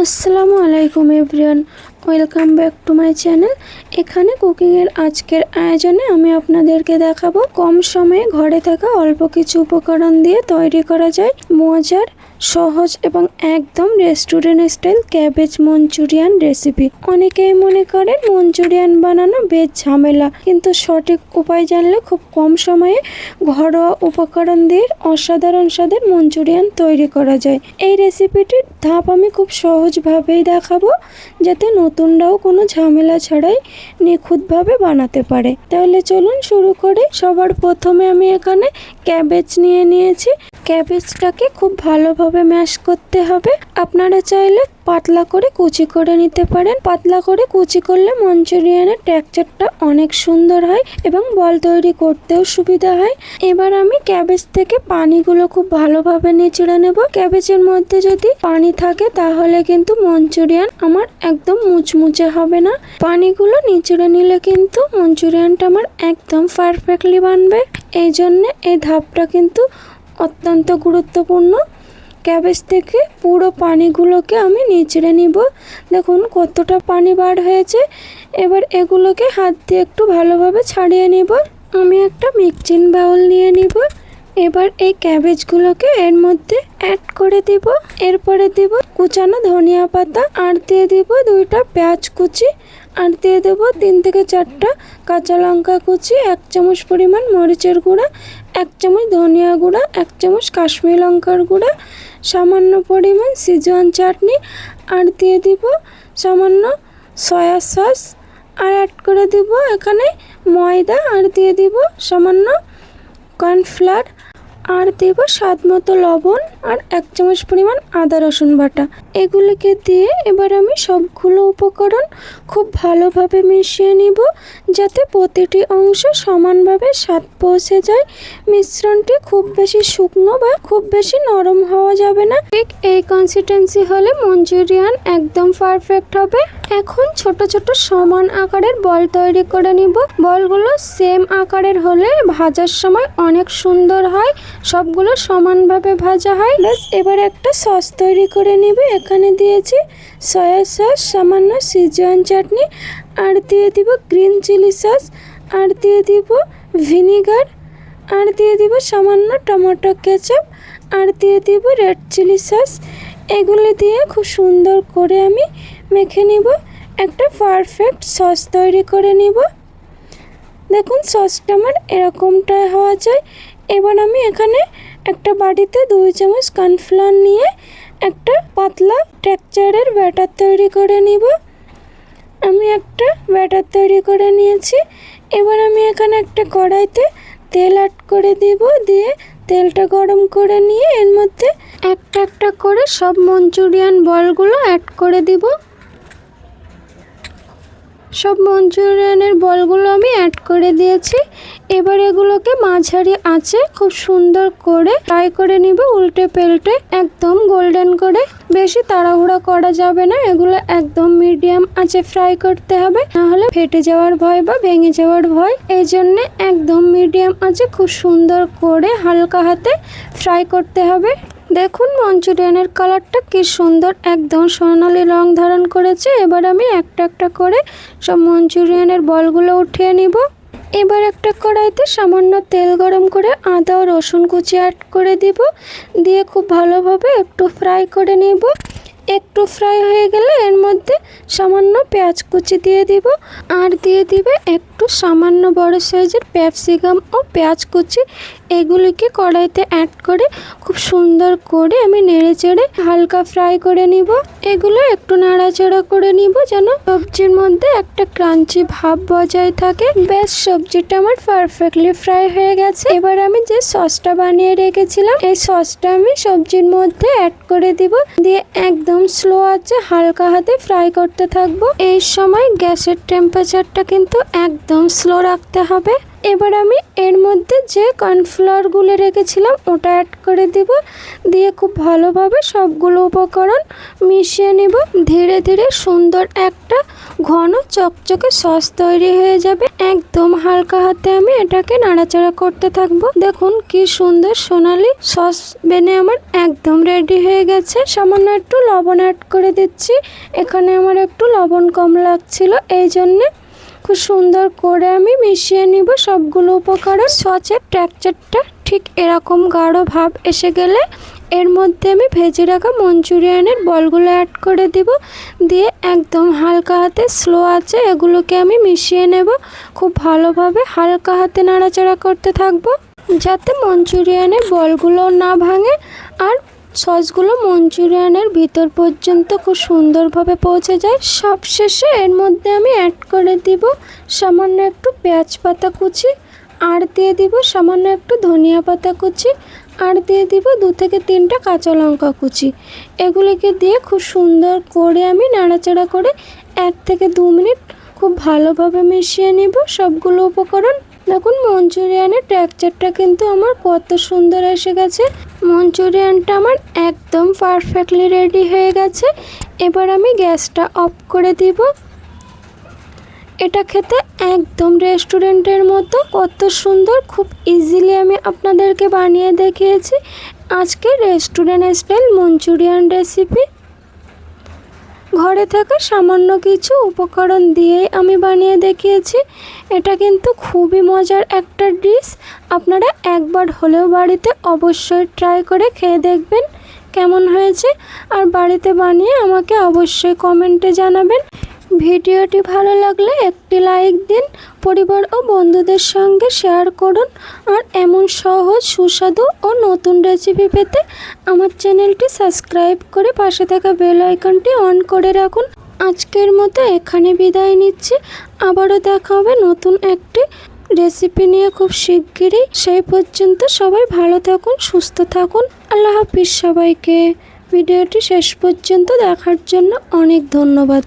আসসালামু আলাইকুম everyone, welcome back to my channel. এখানে কুকিংয়ের আজকের আয়োজনে আমি আপনাদেরকে দেখাবো কম সময়ে ঘরে থাকা অল্প কিছু উপকরণ দিয়ে তৈরি করা যায় মজার, সহজ এবং একদম restaurant style cabbage Manchurian recipe. অনেকেই মনে করেন মঞ্চুরিয়ান বানানো বেশ ঝামেলা, কিন্তু সঠিক উপায় জানলে খুব কম সময়ে ঘরোয়া উপকরণ দিয়ে অসাধারণ স্বাদের মঞ্চুরিয়ান তৈরি করা যায়। এই রেসিপিটির ধাপ আমি খুব সহজভাবেই দেখাবো, যাতে নতুনরাও কোনো ঝামেলা ছাড়াই নিখুঁতভাবে বানাতে পারে। তাহলে চলুন শুরু করি। সবার প্রথমে আমি এখানে ক্যাবেজ নিয়ে নিয়েছি। ক্যাবেজটাকে খুব ভালোভাবে ম্যাশ করতে হবে। আপনারা চাইলে পাতলা করে কুচি করে নিতে পারেন। পাতলা করে কুচি করলে মঞ্চুরিয়ানের টেক্সচারটা অনেক সুন্দর হয় এবং বল তৈরি করতেও সুবিধা হয়। এবার আমি ক্যাবেজ থেকে পানিগুলো খুব ভালোভাবে নিচড়ে নেব। ক্যাবেজের মধ্যে যদি পানি থাকে তাহলে কিন্তু মঞ্চুরিয়ান আমার একদম মুচমুচে হবে না। পানিগুলো নিচড়ে নিলে কিন্তু মঞ্চুরিয়ানটা আমার একদম পারফেক্টলি বানবে। এই জন্যে এই ধাপটা কিন্তু অত্যন্ত গুরুত্বপূর্ণ। ক্যাবেজ থেকে পুরো পানিগুলোকে আমি নিচড়ে নিব। দেখুন কতটা পানি বার হয়েছে। এবার এগুলোকে হাত দিয়ে একটু ভালোভাবে ছাড়িয়ে নিব। আমি একটা মিক্সিং বাউল নিয়ে নিব। এবার এই ক্যাবেজগুলোকে এর মধ্যে অ্যাড করে দিব। এরপরে দিব কুচানো ধনিয়া পাতা, আর দিয়ে দিব 2টা পেঁয়াজ কুচি, আর দিয়ে দেব 3 থেকে 4টা কাঁচা লঙ্কা কুচি, 1 চামচ পরিমাণ মরিচের গুঁড়া, 1 চামচ ধনিয়া গুঁড়া, 1 চামচ কাশ্মীরি লঙ্কার গুঁড়া, সামান্য পরিমাণ সিজওয়ান চাটনি, আর দিয়ে দিব সামান্য সয়া সস, আর অ্যাড করে দিব এখানে ময়দা, আর দিয়ে দিব সামান্য কর্নফ্লাওয়ার, আর দেব স্বাদ মতো লবণ, আর 1 চামচ পরিমাণ আদা রসুন বাটা। এগুলোকে দিয়ে এবার আমি সবগুলো উপকরণ খুব ভালোভাবে মিশিয়ে নিব, যাতে প্রতিটি অংশ সমানভাবে স্বাদ পৌঁছে যায়। মিশ্রণটি খুব বেশি শুকনো বা খুব বেশি নরম হওয়া যাবে না। ঠিক এই কনসিস্টেন্সি হলে মঞ্চুরিয়ান একদম পারফেক্ট হবে। এখন ছোট ছোট সমান আকারের বল তৈরি করে নিব। বলগুলো সেম আকারের হলে ভাজার সময় অনেক সুন্দর হয়, সবগুলো সমানভাবে ভাজা হয়। এবার একটা সস তৈরি করে নিবে। এখানে দিয়েছি সয়া সস, সামান্য সিজওয়ান চাটনি, আর দিয়ে দিব গ্রিন চিলি সস, আর দিয়ে দিব ভিনিগার, আর দিয়ে দিব সামান্য টমেটো কেচাপ, আর দিয়ে দিব রেড চিলি সস। এগুলো দিয়ে খুব সুন্দর করে আমি মেখে নিব। একটা পারফেক্ট সস তৈরি করে নিব। দেখুন সসটা আমার এরকমটাই হওয়া চাই। এবার আমি এখানে একটা বাটিতে 2 চামচ কর্নফ্লাওয়ার নিয়ে একটা পাতলা টেক্সচারের ব্যাটার তৈরি করে নিব। আমি একটা ব্যাটার তৈরি করে নিয়েছি। এবার আমি এখানে একটা কড়াইতে তেল অ্যাড করে দিব। দিয়ে তেলটা গরম করে নিয়ে এর মধ্যে একটা একটা করে সব মঞ্চুরিয়ান বলগুলো অ্যাড করে দিব। সব মঞ্চুরিয়ানের বলগুলো আমি অ্যাড করে দিয়েছি। এবার এগুলোকে মাঝারি আঁচে খুব সুন্দর করে ফ্রাই করে নিব, উল্টে পাল্টে একদম গোল্ডেন করে। বেশি তাড়াহুড়া করা যাবে না, এগুলো একদম মিডিয়াম আঁচে ফ্রাই করতে হবে, নাহলে ফেটে যাওয়ার ভয় বা ভেঙে যাওয়ার ভয়। এই জন্য একদম মিডিয়াম আঁচে খুব সুন্দর করে হালকা হাতে ফ্রাই করতে হবে। দেখুন মঞ্চুরিয়ানের কালারটা কি সুন্দর, একদম সোনালি রং ধারণ করেছে। এবার আমি একটা একটা করে সব মঞ্চুরিয়ানের বলগুলো উঠিয়ে নিব। এবার একটা কড়াইতে সামান্য তেল গরম করে আদা ও রসুন কুচি অ্যাড করে দিব। দিয়ে খুব ভালোভাবে একটু ফ্রাই করে নিব। একটু ফ্রাই হয়ে গেলে এর মধ্যে সামান্য পেঁয়াজ কুচি দিয়ে দিব, আর দিয়ে দিবে একটু সামান্য বড় সাইজের ক্যাপসিকাম ও পেঁয়াজ কুচি। এগুলিকে কড়াইতে অ্যাড করে খুব সুন্দর করে আমি নেড়ে চেড়ে হালকা ফ্রাই করে নিব। এগুলো একটু নাড়াচাড়া করে নিব যেন সবজির মধ্যে একটা ক্রাঞ্চি ভাব বজায় থাকে। বেশ, সবজিটা আমার পারফেক্টলি ফ্রাই হয়ে গেছে। এবার আমি যে সসটা বানিয়ে রেখেছিলাম এই সসটা আমি সবজির মধ্যে অ্যাড করে দিব। দিয়ে একদম স্লো আছে হালকা হাতে ফ্রাই করতে থাকবো। এই সময় গ্যাসের টেম্পারেচারটা কিন্তু একদম স্লো রাখতে হবে। এবার আমি এর মধ্যে যে কর্নফ্লাওয়ার গুলে রেখেছিলাম ওটা অ্যাড করে দিব, দিয়ে খুব ভালোভাবে সবগুলো উপকরণ মিশিয়ে নিব। ধীরে ধীরে সুন্দর একটা ঘন চকচকে সস তৈরি হয়ে যাবে। একদম হালকা হাতে আমি এটাকে নাড়াচাড়া করতে থাকবো। দেখুন কি সুন্দর সোনালি সস বেনে আমার একদম রেডি হয়ে গেছে। সামান্য একটু লবণ অ্যাড করে দিচ্ছি, এখানে আমার একটু লবণ কম লাগছিল, এই জন্যে খুব সুন্দর করে আমি মিশিয়ে নিব সবগুলো উপকরণ। সসের টেক্সচারটা ঠিক এরকম গাঢ় ভাব এসে গেলে এর মধ্যে আমি ভেজে রাখা মঞ্চুরিয়ানের বলগুলো অ্যাড করে দিব, দিয়ে একদম হালকা হাতে স্লো আছে এগুলোকে আমি মিশিয়ে নেব। খুব ভালোভাবে হালকা হাতে নাড়াচাড়া করতে থাকবো যাতে মঞ্চুরিয়ানের বলগুলো না ভাঙে আর সসগুলো মঞ্চুরিয়ানের ভিতর পর্যন্ত খুব সুন্দরভাবে পৌঁছে যায়। সবশেষে এর মধ্যে আমি অ্যাড করে দিব সামান্য একটু পেঁয়াজ পাতা কুচি, আর দিয়ে দিব সামান্য একটু ধনিয়া পাতা কুচি, আর দিয়ে দিব 2 থেকে 3টা কাঁচা লঙ্কা কুচি। এগুলিকে দিয়ে খুব সুন্দর করে আমি নাড়াচাড়া করে 1 থেকে 2 মিনিট খুব ভালোভাবে মিশিয়ে নিব সবগুলো উপকরণ। দেখুন মঞ্চুরিয়ানের টেক্সচারটা কিন্তু আমার কত সুন্দর এসে গেছে। মঞ্চুরিয়ানটা আমার একদম পারফেক্টলি রেডি হয়ে গেছে। এবার আমি গ্যাসটা অফ করে দিব। এটা খেতে একদম রেস্টুরেন্টের মতো, কত সুন্দর, খুব ইজিলি আমি আপনাদেরকে বানিয়ে দেখিয়েছি আজকে রেস্টুরেন্ট স্টাইল মঞ্চুরিয়ান রেসিপি। ঘরে থাকা সামান্য কিছু উপকরণ দিয়েই আমি বানিয়ে দেখিয়েছি। এটা কিন্তু খুবই মজার একটা ডিশ, আপনারা একবার হলেও বাড়িতে অবশ্যই ট্রাই করে খেয়ে দেখবেন কেমন হয়েছে, আর বাড়িতে বানিয়ে আমাকে অবশ্যই কমেন্টে জানাবেন। ভিডিওটি ভালো লাগলে একটি লাইক দিন, পরিবার ও বন্ধুদের সঙ্গে শেয়ার করুন, আর এমন সহজ সুস্বাদু ও নতুন রেসিপি পেতে আমার চ্যানেলটি সাবস্ক্রাইব করে পাশে থাকা বেল আইকনটি অন করে রাখুন। আজকের মতো এখানে বিদায় নিচ্ছি, আবারও দেখা হবে নতুন একটি রেসিপি নিয়ে খুব শিগগিরই। সেই পর্যন্ত সবাই ভালো থাকুন, সুস্থ থাকুন। আল্লাহ হাফিজ সবাইকে। ভিডিওটি শেষ পর্যন্ত দেখার জন্য অনেক ধন্যবাদ।